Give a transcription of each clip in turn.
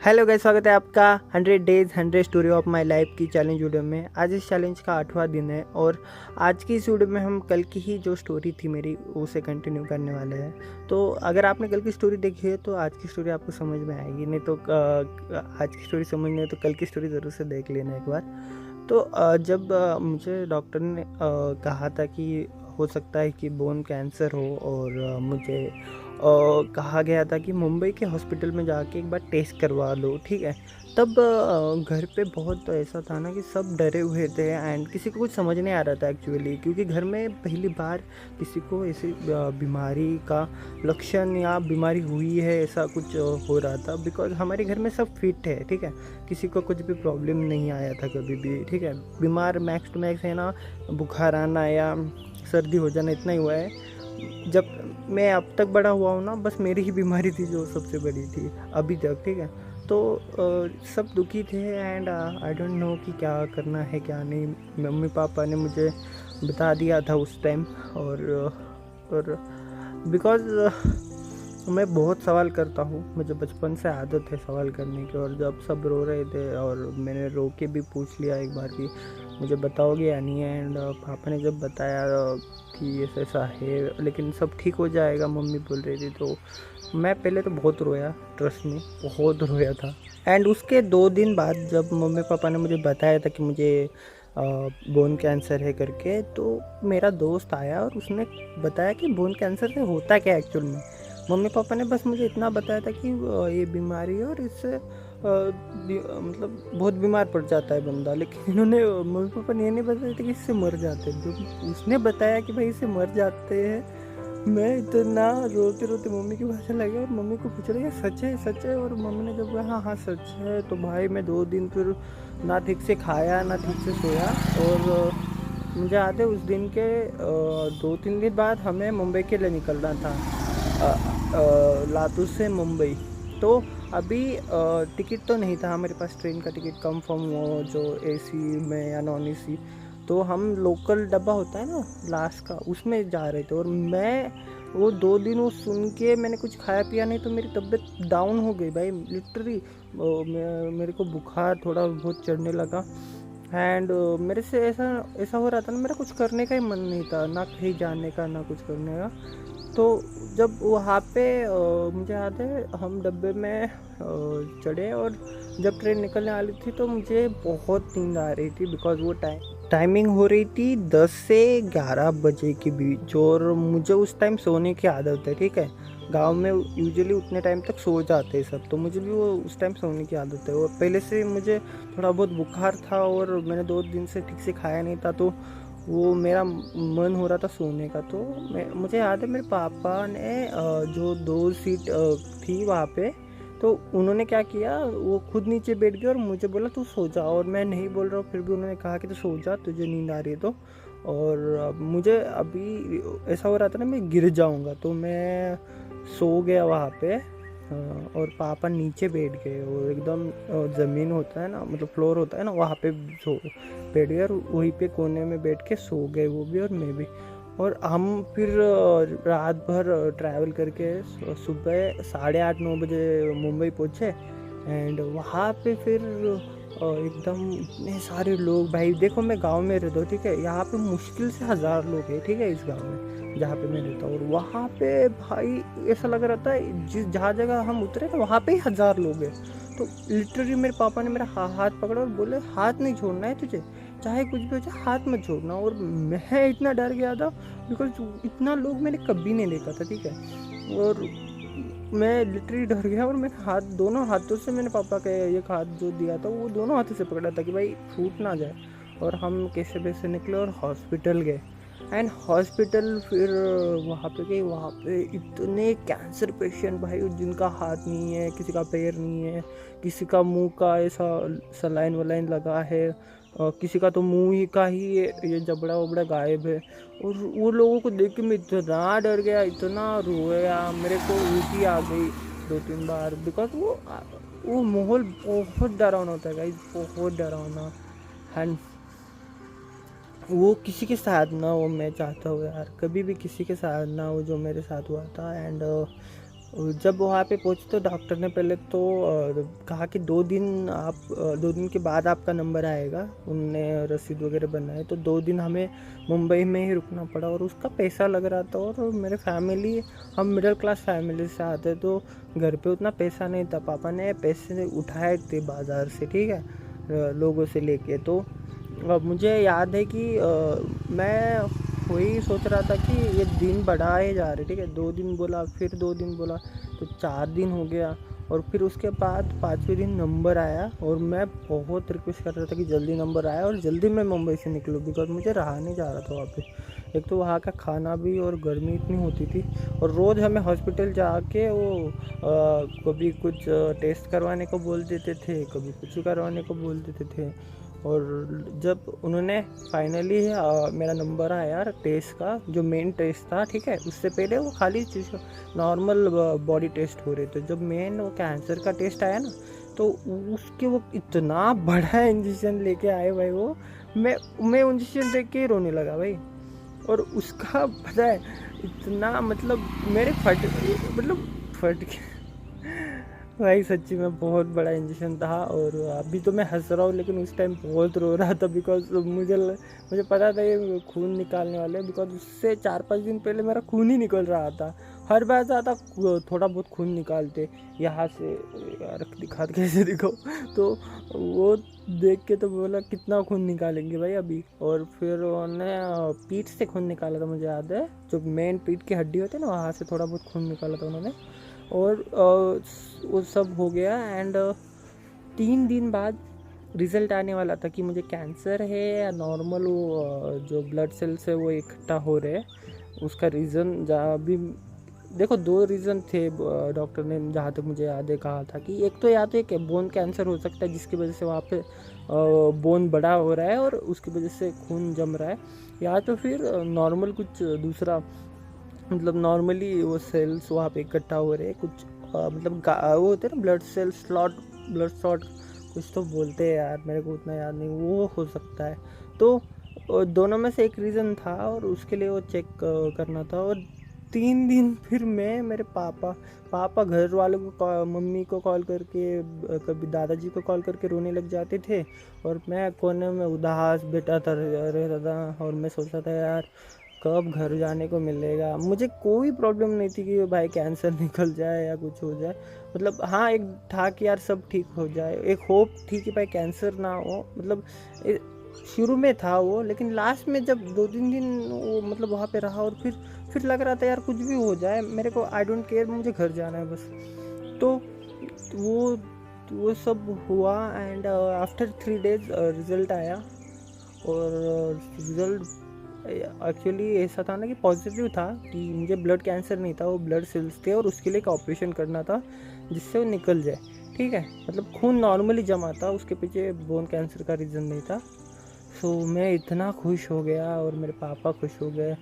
Hello guys, स्वागत है आपका 100 days 100 story of my life की चैलेंज वीडियो में। आज इस चैलेंज का 8वां दिन है और आज की इस वीडियो में हम कल की ही जो स्टोरी थी मेरी उसे कंटिन्यू करने वाले हैं। तो अगर आपने कल की स्टोरी देखी है तो आज की स्टोरी आपको समझ में आएगी, नहीं तो आज की स्टोरी समझनी है तो कल की स्टोरी ज़रूर से देख लेना एक बार। तो जब मुझे डॉक्टर ने कहा था कि हो सकता है कि बोन कैंसर हो और मुझे कहा गया था कि मुंबई के हॉस्पिटल में जाके एक बार टेस्ट करवा लो, ठीक है। तब घर पे बहुत ऐसा था ना कि सब डरे हुए थे एंड किसी को कुछ समझ नहीं आ रहा था एक्चुअली, क्योंकि घर में पहली बार किसी को ऐसी बीमारी का लक्षण या बीमारी हुई है ऐसा कुछ हो रहा था। बिकॉज हमारे घर में सब फिट है, ठीक है, किसी को कुछ भी प्रॉब्लम नहीं आया था कभी भी, ठीक है। बीमार मैक्स टू मैक्स है ना, बुखार आना या सर्दी हो जाना, इतना ही हुआ है। जब मैं अब तक बड़ा हुआ हूँ ना, बस मेरी ही बीमारी थी जो सबसे बड़ी थी अभी तक, ठीक है। तो सब दुखी थे एंड आई डोंट नो कि क्या करना है क्या नहीं। मम्मी पापा ने मुझे बता दिया था उस टाइम। और बिकॉज मैं बहुत सवाल करता हूँ, मुझे बचपन से आदत है सवाल करने की। और जब सब रो रहे थे और मैंने रो के भी पूछ लिया एक बार कि मुझे बताओगे या नहीं है, एंड पापा ने जब बताया कि ऐसा ऐसा है लेकिन सब ठीक हो जाएगा मम्मी बोल रही थी, तो मैं पहले तो बहुत रोया, ट्रस्ट में बहुत रोया था। एंड उसके 2 दिन बाद जब मम्मी पापा ने मुझे बताया था कि मुझे बोन कैंसर है करके, तो मेरा दोस्त आया और उसने बताया कि बोन कैंसर से होता क्या एक्चुअल में। मम्मी पापा ने बस मुझे इतना बताया था कि ये बीमारी है और इससे मतलब बहुत बीमार पड़ जाता है बंदा, लेकिन इन्होंने मम्मी पापा ने ये नहीं बताया था कि इससे मर जाते हैं। जो उसने बताया कि भाई इससे मर जाते हैं, मैं इतना रोते रोते मम्मी के पास चला गया और मम्मी को पूछ रहा सच है सच है। और मम्मी ने जब कहा हाँ सच है, तो भाई मैं 2 दिन फिर ना ठीक से खाया ना ठीक से सोया। और मुझे याद है उस दिन के 2-3 दिन बाद हमें मुंबई के लिए निकलना था, लातूर से मुंबई। तो अभी टिकट तो नहीं था हमारे पास, ट्रेन का टिकट कंफर्म हो जो एसी में या नॉन एसी। तो हम लोकल डब्बा होता है ना लास्ट का, उसमें जा रहे थे। और मैं वो 2 दिन वो सुन के मैंने कुछ खाया पिया नहीं, तो मेरी तबीयत डाउन हो गई भाई लिटरली। मेरे को बुखार थोड़ा बहुत चढ़ने लगा एंड मेरे से ऐसा ऐसा हो रहा था ना, मेरा कुछ करने का ही मन नहीं था, ना कहीं जाने का ना कुछ करने का। तो जब वहाँ पे मुझे याद है हम डब्बे में चढ़े और जब ट्रेन निकलने वाली थी तो मुझे बहुत नींद आ रही थी। बिकॉज वो टाइमिंग हो रही थी 10 से 11 बजे के बीच, और मुझे उस टाइम सोने की आदत है, ठीक है। गांव में यूजुअली उतने टाइम तक सो जाते हैं सब, तो मुझे भी वो उस टाइम सोने की आदत है। और पहले से मुझे थोड़ा बहुत बुखार था और मैंने 2 दिन से ठीक से खाया नहीं था, तो वो मेरा मन हो रहा था सोने का। तो मुझे याद है मेरे पापा ने जो 2 सीट थी वहाँ पे, तो उन्होंने क्या किया, वो खुद नीचे बैठ गए और मुझे बोला तू सो जा। और मैं नहीं बोल रहा हूँ फिर भी उन्होंने कहा कि तू सो जा, तुझे नींद आ रही है तो। और मुझे अभी ऐसा हो रहा था ना मैं गिर जाऊँगा, तो मैं सो गया वहाँ पे। और पापा नीचे बैठ गए और एकदम ज़मीन होता है ना, मतलब फ्लोर होता है ना, वहाँ पे सो बैठ गए और वहीं पे कोने में बैठ के सो गए वो भी और मैं भी। और हम फिर रात भर ट्रैवल करके सुबह 8:30-9 बजे मुंबई पहुँचे। एंड वहाँ पे फिर एकदम इतने सारे लोग, भाई देखो मैं गांव में रहता हूँ, ठीक है, यहाँ पे मुश्किल से 1000 लोग हैं, ठीक है, इस गांव में जहाँ पे मैं रहता हूँ। और वहाँ पे भाई ऐसा लग रहा था जहाँ जगह हम उतरे ना वहाँ पे ही 1000 लोग हैं। तो लिटरली मेरे पापा ने मेरा हाथ पकड़ा और बोले हाथ नहीं छोड़ना है तुझे, चाहे कुछ भी हो जाए हाथ मत छोड़ना। और मैं इतना डर गया था बिकॉज इतना लोग मैंने कभी नहीं देखा था, ठीक है। और मैं लिटरली डर गया और मैंने हाथ, दोनों हाथों से मैंने पापा का एक हाथ जो दिया था वो दोनों हाथों से पकड़ा था कि भाई छूट ना जाए। और हम कैसे वैसे निकले और हॉस्पिटल गए। एंड हॉस्पिटल फिर वहाँ पे गए, वहाँ पे इतने कैंसर पेशेंट भाई, जिनका हाथ नहीं है, किसी का पैर नहीं है, किसी का मुंह का ऐसा सलाइन वलाइन लगा है, किसी का तो मुंह ही का ही ये जबड़ा वबड़ा गायब है। और वो लोगों को देख के मैं इतना डर गया, इतना रोया, मेरे को उल्टी आ गई 2-3 बार। बिकॉज वो माहौल बहुत डरावना होता है गाइस, बहुत डरावना। एंड वो किसी के साथ ना हो, मैं चाहता हूँ यार कभी भी किसी के साथ ना हो जो मेरे साथ हुआ था। एंड जब वहाँ पे पहुँचे तो डॉक्टर ने पहले तो कहा कि 2 दिन के बाद आपका नंबर आएगा। उनने रसीद वगैरह बनाए, तो 2 दिन हमें मुंबई में ही रुकना पड़ा और उसका पैसा लग रहा था। और मेरे फैमिली, हम मिडिल क्लास फैमिली से आते, तो घर पे उतना पैसा नहीं था। पापा ने पैसे उठाए थे बाज़ार से, ठीक है, लोगों से लेके। तो मुझे याद है कि मैं वही सोच रहा था कि ये दिन बढ़ाए जा रहे, ठीक है, 2 दिन बोला, फिर 2 दिन बोला, तो 4 दिन हो गया। और फिर उसके बाद 5वें दिन नंबर आया और मैं बहुत रिक्वेस्ट कर रहा था कि जल्दी नंबर आया और जल्दी मैं मुंबई से निकलूँ, बिकॉज मुझे रहा नहीं जा रहा था वहाँ पे। एक तो वहाँ का खाना भी और गर्मी इतनी होती थी, और रोज़ हमें हॉस्पिटल जाके वो कभी कुछ टेस्ट करवाने को बोल देते थे, कभी कुछ करवाने को बोल देते थे। और जब उन्होंने फाइनली मेरा नंबर आया टेस्ट का, जो मेन टेस्ट था, ठीक है, उससे पहले वो खाली नॉर्मल बॉडी टेस्ट हो रहे थे। जब मेन वो कैंसर का टेस्ट आया ना, तो उसके वो इतना बड़ा इंजेक्शन लेके आए भाई, वो मैं इंजेक्शन देख के ही रोने लगा भाई। और उसका पता है इतना, मतलब मेरे फट के भाई सच्ची में बहुत बड़ा इंजेक्शन था। और अभी तो मैं हंस रहा हूँ, लेकिन उस टाइम बहुत रो रहा था, बिकॉज मुझे पता था ये खून निकालने वाले, बिकॉज उससे 4-5 दिन पहले मेरा खून ही निकल रहा था। हर बार जाता थोड़ा बहुत खून निकालते यहाँ से, यार दिखा कैसे दिखाओ, तो वो देख के तो बोला कितना खून निकालेंगे भाई अभी। और फिर उन्होंने पीठ से खून निकाला था, मुझे याद है, जो मेन पीठ की हड्डी होती है ना, वहाँ से थोड़ा बहुत खून निकाला था उन्होंने। और वो सब हो गया। एंड 3 दिन बाद रिज़ल्ट आने वाला था कि मुझे कैंसर है या नॉर्मल वो जो ब्लड सेल्स है वो इकट्ठा हो रहे हैं। उसका रीज़न जहाँ भी देखो, 2 रीज़न थे डॉक्टर ने जहाँ तक मुझे याद है कहा था कि एक तो या तो एक बोन कैंसर हो सकता है, जिसकी वजह से वहाँ पे बोन बड़ा हो रहा है और उसकी वजह से खून जम रहा है, या तो फिर नॉर्मल कुछ दूसरा, मतलब नॉर्मली वो सेल्स वहाँ पे इकट्ठा हो रहे हैं कुछ, मतलब वो होते हैं ना ब्लड शॉट कुछ तो बोलते हैं यार, मेरे को उतना याद नहीं, वो हो सकता है। तो दोनों में से एक रीज़न था और उसके लिए वो चेक करना था। और 3 दिन फिर मैं मेरे पापा घर वालों को, मम्मी को कॉल करके, कभी दादाजी को कॉल करके रोने लग जाते थे, और मैं कोने में उदास बैठा था रहता था। और मैं सोचता था यार कब घर जाने को मिलेगा। मुझे कोई प्रॉब्लम नहीं थी कि भाई कैंसर निकल जाए या कुछ हो जाए, मतलब हाँ एक था कि यार सब ठीक हो जाए, एक होप थी कि भाई कैंसर ना हो, मतलब शुरू में था वो। लेकिन लास्ट में जब 2-3 दिन वो मतलब वहाँ पे रहा और फिर लग रहा था यार कुछ भी हो जाए मेरे को, आई डोंट केयर, मुझे घर जाना है बस। तो वो सब हुआ। एंड आफ्टर 3 डेज रिज़ल्ट आया। और रिज़ल्ट एक्चुअली ऐसा था ना कि पॉजिटिव था, कि मुझे ब्लड कैंसर नहीं था, वो ब्लड सेल्स थे और उसके लिए एक ऑपरेशन करना था जिससे वो निकल जाए, ठीक है, मतलब खून नॉर्मली जमा था, उसके पीछे बोन कैंसर का रीज़न नहीं था। सो मैं इतना खुश हो गया और मेरे पापा खुश हो गए।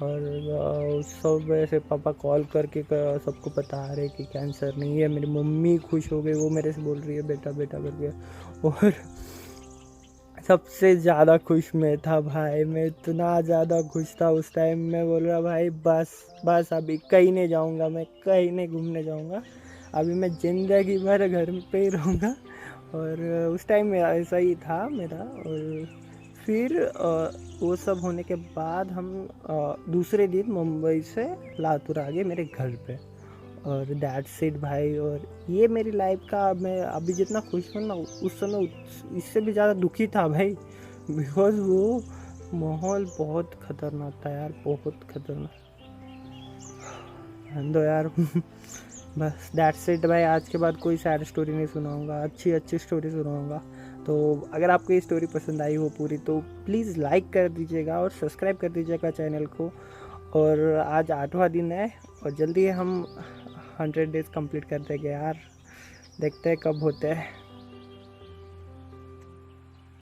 और सब ऐसे पापा कॉल करके सबको बता रहे कि कैंसर नहीं है। मेरी मम्मी खुश हो गई, वो मेरे से बोल रही है बेटा बेटा करके। और सबसे ज़्यादा खुश मैं था भाई, मैं इतना ज़्यादा खुश था उस टाइम। मैं बोल रहा भाई बस अभी कहीं नहीं जाऊंगा, मैं कहीं नहीं घूमने जाऊंगा, अभी मैं ज़िंदगी भर घर पे ही रहूँगा। और उस टाइम मेरा ऐसा ही था मेरा। और फिर वो सब होने के बाद हम दूसरे दिन मुंबई से लातूर आ गए मेरे घर पे। और दैट्स इट भाई। और ये मेरी लाइफ का, मैं अभी जितना खुश हूँ ना, उस समय इससे भी ज़्यादा दुखी था भाई, बिकॉज वो माहौल बहुत ख़तरनाक था यार, बहुत खतरनाक। दो यार बस दैट्स इट भाई। आज के बाद कोई सैड स्टोरी नहीं सुनाऊंगा, अच्छी स्टोरी सुनाऊंगा। तो अगर आपको ये स्टोरी पसंद आई हो पूरी, तो प्लीज़ लाइक कर दीजिएगा और सब्सक्राइब कर दीजिएगा चैनल को। और आज 8वां दिन है और जल्दी हम 100 डेज़ कंप्लीट कर देंगे यार, देखते हैं कब होते हैं।